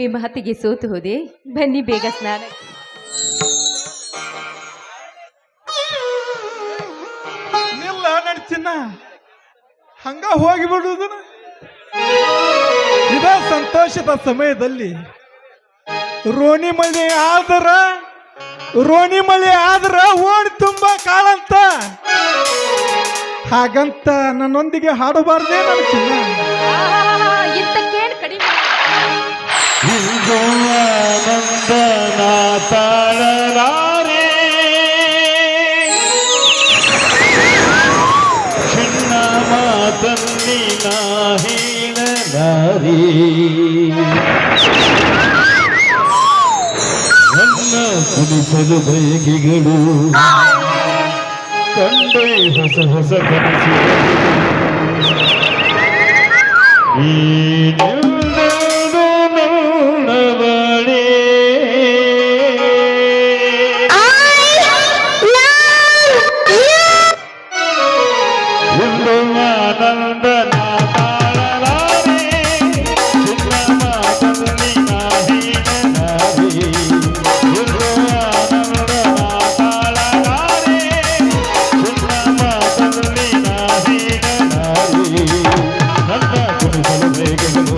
ಈ ಮಾತಿಗೆ ಸೋತು ಹೋದೆ. ಬನ್ನಿ ಬೇಗ ಸ್ನಾನ. ನಿಲ್ಲ ನಡ್ಚಿನ್ನ ಹಂಗ ಹೋಗಿಬಿಡುವುದನ. ಇದ ಸಂತೋಷದ ಸಮಯದಲ್ಲಿ ರೋಣಿ ಮಳೆ ಆದ್ರ ಓಣಿ ತುಂಬಾ ಕಾಳಂತ. ಹಾಗಂತ ನನ್ನೊಂದಿಗೆ ಹಾಡಬಾರ್ದೇ ನನ್ನ ಚಿನ್ನ. ಇಂತಕ್ಕೇನು ಕಡಿಮೆ ಆನಂದನ ತಾಳಲಾರೆ ಚಿನ್ನ ಮಾತಲ್ಲಿ ನಾ ಹೇಳಲಾರೆ. ನನ್ನ ಕುಣಿಸಲು ಬಯಕೆಗಳು ಕಂಡೆ ಹೊಸ ಹೊಸ ಕನಸುಗಳು. ಈ ನೋಡಬಾಳೆ ಇಂದು ಆನಂದನ ತಾಳಲಾರೆ ಚಿನ್ನ ಮಾತಲ್ಲಿ ನಾ ಹೇಳಲಾರೆ. ಇಂದು ಆನಂದನ ತಾಳಲಾರೆ ಚಿನ್ನ ಮಾತಲ್ಲಿ ನಾ ಹೇಳಲಾರೆ. ನನ್ನ ಕುಣಿಸಲು ಬೇಗಗಳು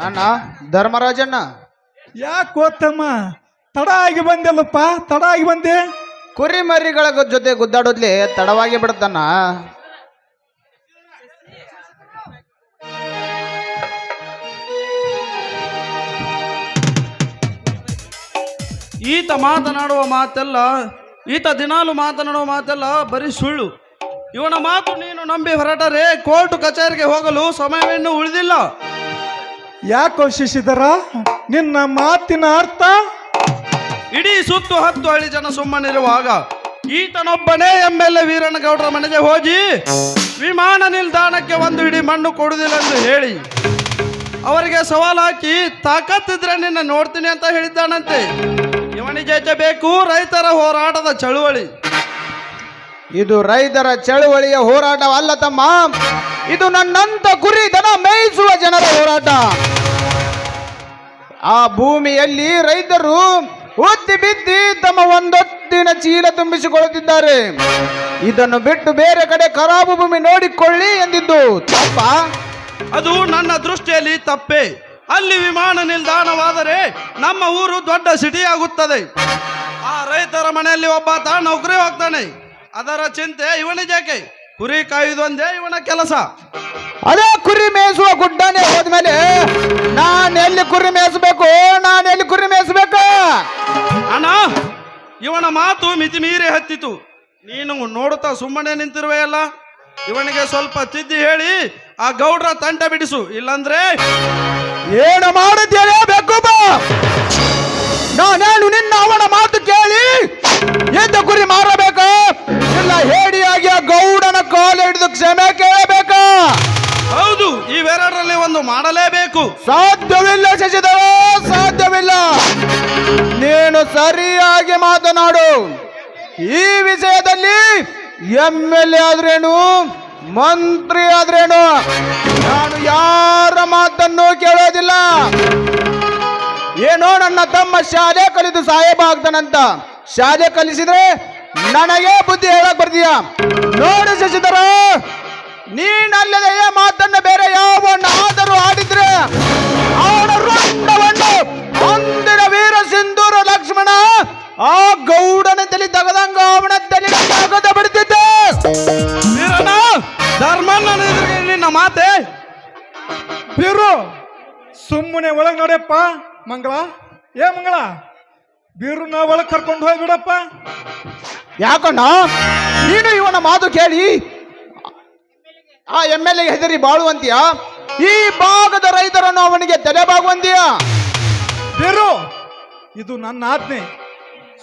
ಅಣ್ಣ ಧರ್ಮರಾಜಣ್ಣ, ಯಾಕೋ ತಮ್ಮ ತಡ ಆಗಿ ಬಂದೆಲ್ಲಪ್ಪ, ತಡ ಆಗಿ ಬಂದೆ. ಕುರಿ ಮರಿಗಳ ಜೊತೆ ಗುದ್ದಾಡೋದ್ಲಿ ತಡವಾಗಿ ಬಿಡುತ್ತಣ್ಣ. ಈತ ದಿನಾಲು ಮಾತನಾಡುವ ಮಾತೆಲ್ಲ ಬರೀ ಸುಳ್ಳು. ಇವನ ಮಾತು ನೀನು ನಂಬಿ ಹೊರಟರೆ ಕೋರ್ಟ್ ಕಚೇರಿಗೆ ಹೋಗಲು ಸಮಯವೇನು ಉಳಿದಿಲ್ಲ. ಯಾಕೋ ಶಶಿಧರ, ನಿನ್ನ ಮಾತಿನ ಅರ್ಥ? ಇಡೀ ಸುತ್ತು 10 ಹಳ್ಳಿ ಜನ ಸುಮ್ಮನಿರುವಾಗ ಈತನೊಬ್ಬನೇ MLA ವೀರಣ್ಣಗೌಡರ ಮನೆಗೆ ಹೋಗಿ ವಿಮಾನ ನಿಲ್ದಾಣಕ್ಕೆ ಒಂದು ಹಿಡಿ ಮಣ್ಣು ಕೊಡುವುದಿಲ್ಲ ಎಂದು ಹೇಳಿ ಅವರಿಗೆ ಸವಾಲು ಹಾಕಿ ತಾಕತ್ತಿದ್ರೆ ನಿನ್ನ ನೋಡ್ತೀನಿ ಅಂತ ಹೇಳಿದ್ದಾನಂತೆ. ಇವನಿಗೆ ಬೇಕು ರೈತರ ಹೋರಾಟದ ಚಳುವಳಿ. ಇದು ರೈತರ ಚಳುವಳಿಯ ಹೋರಾಟವಲ್ಲ ತಮ್ಮ, ಇದು ನನ್ನಂತ ಕುರಿ ದನ ಮೇಯಿಸುವ ಜನರ ಹೋರಾಟ. ಆ ಭೂಮಿಯಲ್ಲಿ ರೈತರು ಒತ್ತಿ ಬಿದ್ದಿ ತಮ್ಮ ಒಂದೊತ್ತಿನ ಚೀಲ ತುಂಬಿಸಿಕೊಳ್ಳುತ್ತಿದ್ದಾರೆ. ಇದನ್ನು ಬಿಟ್ಟು ಬೇರೆ ಕಡೆ ಖರಾಬು ಭೂಮಿ ನೋಡಿಕೊಳ್ಳಿ ಎಂದಿದ್ದು ತಪ್ಪ? ಅದು ನನ್ನ ದೃಷ್ಟಿಯಲ್ಲಿ ತಪ್ಪೇ. ಅಲ್ಲಿ ವಿಮಾನ ನಿಲ್ದಾಣವಾದರೆ ನಮ್ಮ ಊರು ದೊಡ್ಡ ಸಿಟಿ ಆಗುತ್ತದೆ. ಆ ರೈತರ ಮನೆಯಲ್ಲಿ ಒಬ್ಬಾತ ನೌಕರಿ ಹೋಗ್ತಾನೆ, ಅದರ ಚಿಂತೆ ಇವನಿಗೆ. ಕುರಿ ಕಾಯುವುದೊಂದೇ ಇವನ ಕೆಲಸ. ಅದೇ ಕುರಿ ಮೇಯಿಸುವ ಗುಡ್ಡನೆ ಹೋದ್ಮೇಲೆ ನಾನೆಲ್ಲಿ ಕುರಿ ಮೇಯಿಸಬೇಕು? ಅಣ್ಣ, ಇವನ ಮಾತು ಮಿತಿ ಮೀರಿ ಹತ್ತಿತು. ನೀನು ನೋಡುತ್ತಾ ಸುಮ್ಮನೆ ನಿಂತಿರುವೆಯಲ್ಲ, ಇವನಿಗೆ ಸ್ವಲ್ಪ ತಿದ್ದಿ ಹೇಳಿ ಆ ಗೌಡ್ರ ತಂಟ ಬಿಡಿಸು, ಇಲ್ಲಂದ್ರೆ ಏನು ಮಾಡುತ್ತೇನೆ ಬೇಕುಬ? ನಾನೇನು ನಿನ್ನ ಅವನ ಮಾತು ಕೇಳಿ ಎದ್ದ ಕುರಿ ಮಾರಬೇಕ? ಇಲ್ಲ ಹೇಡಿಯಾಗಿ ಆ ಗೌಡನ ಕಾಲು ಹಿಡಿದು ಕ್ಷಮೆ ಕೇಳಬೇಕ? ಹೌದು, ಇವೆರಡರಲ್ಲಿ ಒಂದು ಮಾಡಲೇಬೇಕು. ಸಾಧ್ಯವಿಲ್ಲ ಶಶಿಧರ, ಸಾಧ್ಯವಿಲ್ಲ. ನೀನು ಸರಿಯಾಗಿ ಮಾತನಾಡು. ಈ ವಿಷಯದಲ್ಲಿ MLA ಆದ್ರೇನು, ಮಂತ್ರಿ ಆದ್ರೇನು, ನಾನು ಯಾರ ಮಾತನ್ನು ಕೇಳೋದಿಲ್ಲ. ಏನೋ ನನ್ನ ತಮ್ಮ ಶಾಲೆ ಕಲಿತು ಸಾಹೇಬ ಆಗ್ತಾನಂತ, ಶಾಲೆ ಕಲಿಸಿದ್ರೆ ನನಗೆ ಬುದ್ಧಿ ಹೇಳಕ್ ಬರ್ತೀಯ? ನೋಡು ಶಶಿಧರ, ನೀನಲ್ಲದೆ ಈ ಮಾತನ್ನು ಬೇರೆ ಯಾವನ್ನಾದರೂ ಆಡಿದ್ರೆ ಅವನ ರುಂಡವನ್ನು ಅಂದಿನ ವೀರ ಸಿಂಧೂರ ಲಕ್ಷ್ಮಣ ಆ ಗೌಡನ ತಲೆ ತಗದಂಗ ಅವನ ತಲೆ ತಗದ ಬಿಡ್ತಿದ್ದೆ. ವೀರಣ್ಣ, ಧರ್ಮಣ್ಣ ನಿನ್ನ ಮಾತೆ ಬೀರು, ಸುಮ್ಮನೆ ಒಳಗೆ ನೋಡ್ಯಪ್ಪ. ಮಂಗಳ, ಮಂಗಳ, ಬೀರುನ ಒಳಗೆ ಕರ್ಕೊಂಡು ಹೋಗ್ಬಿಡಪ್ಪ. ಯಾಕಣ್ಣ ನೀನು ಇವನ ಮಾತು ಕೇಳಿ ಆ MLA ಹೆದರಿ ಬಾಳುವಂತೀಯ? ಈ ಭಾಗದ ರೈತರನ್ನು ಅವನಿಗೆ ತಲೆಬಾಗುವಂತೀಯ? ಬೀರು, ಇದು ನನ್ನ ಆಜ್ಞೆ,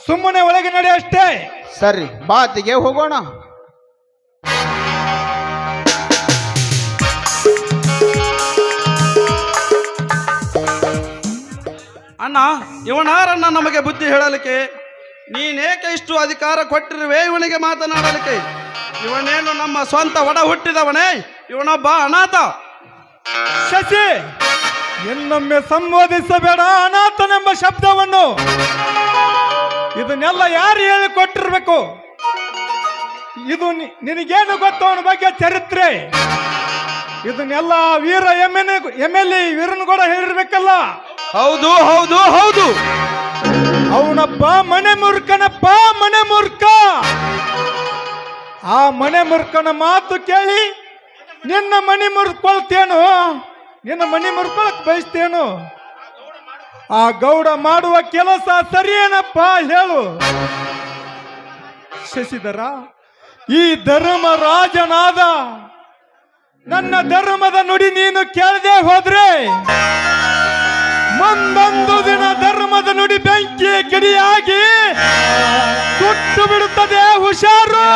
ಸುಮ್ಮನೆ ಒಳಗೆ ನಡೆ ಅಷ್ಟೇ. ಸರಿ, ಬಾತಿಗೆ ಹೋಗೋಣ. ಅಣ್ಣ, ಇವನಾರನ್ನ ನಮಗೆ ಬುದ್ಧಿ ಹೇಳಲಿಕ್ಕೆ? ನೀನೇಕೆ ಇಷ್ಟು ಅಧಿಕಾರ ಕೊಟ್ಟಿರುವೆ ಇವನಿಗೆ ಮಾತನಾಡಲಿಕ್ಕೆ? ಇವನೇನು ನಮ್ಮ ಸ್ವಂತ ಒಡ ಹುಟ್ಟಿದವನೇ? ಇವನೊಬ್ಬ ಅನಾಥ. ಶಶಿ, ಇನ್ನೊಮ್ಮೆ ಸಂಬೋಧಿಸಬೇಡ ಅನಾಥನೆಂಬ ಶಬ್ದವನ್ನು. ಇದನ್ನೆಲ್ಲ ಯಾರು ಹೇಳಿಕೊಟ್ಟಿರ್ಬೇಕು? ಇದು ನಿನಗೇನು ಗೊತ್ತು ಅವನ ಬಗ್ಗೆ ಚರಿತ್ರೆ? ಇದನ್ನೆಲ್ಲ ವೀರ MLA ವೀರನಗೌಡ ಹೇಳಿರ್ಬೇಕಲ್ಲ? ಹೌದು ಹೌದು ಹೌದು, ಅವನಪ್ಪ ಮನೆ ಮೂರ್ಖನಪ್ಪ, ಮನೆ ಮೂರ್ಖ. ಆ ಮನೆ ಮೂರ್ಖನ ಮಾತು ಕೇಳಿ ನಿನ್ನ ಮನೆ ಮುರ್ಕೊಳ್ತೇನು? ನಿನ್ನ ಮನೆ ಮುರ್ಕೊಳಕ್ ಬಯಸ್ತೇನು? ಆ ಗೌಡ ಮಾಡುವ ಕೆಲಸ ಸರಿಯೇನಪ್ಪ ಹೇಳು? ಶಶಿಧರ, ಈ ಧರ್ಮರಾಜನಾದ ನನ್ನ ಧರ್ಮದ ನುಡಿ ನೀನು ಕೇಳದೆ ಹೋದ್ರೆ ಮುಂದೊಂದು ದಿನ ಧರ್ಮದ ನುಡಿ ಬೆಂಕಿ ಕಿಡಿಯಾಗಿ ಸುಟ್ಟು ಬಿಡುತ್ತದೆ, ಹುಷಾರು.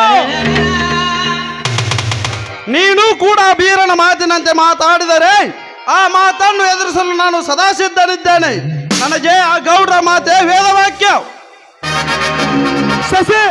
ನೀನು ಕೂಡ ಬೀರನ ಮಾತಿನಂತೆ ಮಾತಾಡಿದರೆ ಆ ಮಾತನ್ನು ಎದುರಿಸಲು ನಾನು ಸದಾ ಸಿದ್ಧನಿದ್ದೇನೆ. ನನಗೆ ಆ ಗೌಡ್ರ ಮಾತೆ ವೇದವಾಕ್ಯ. ಶಶಿ,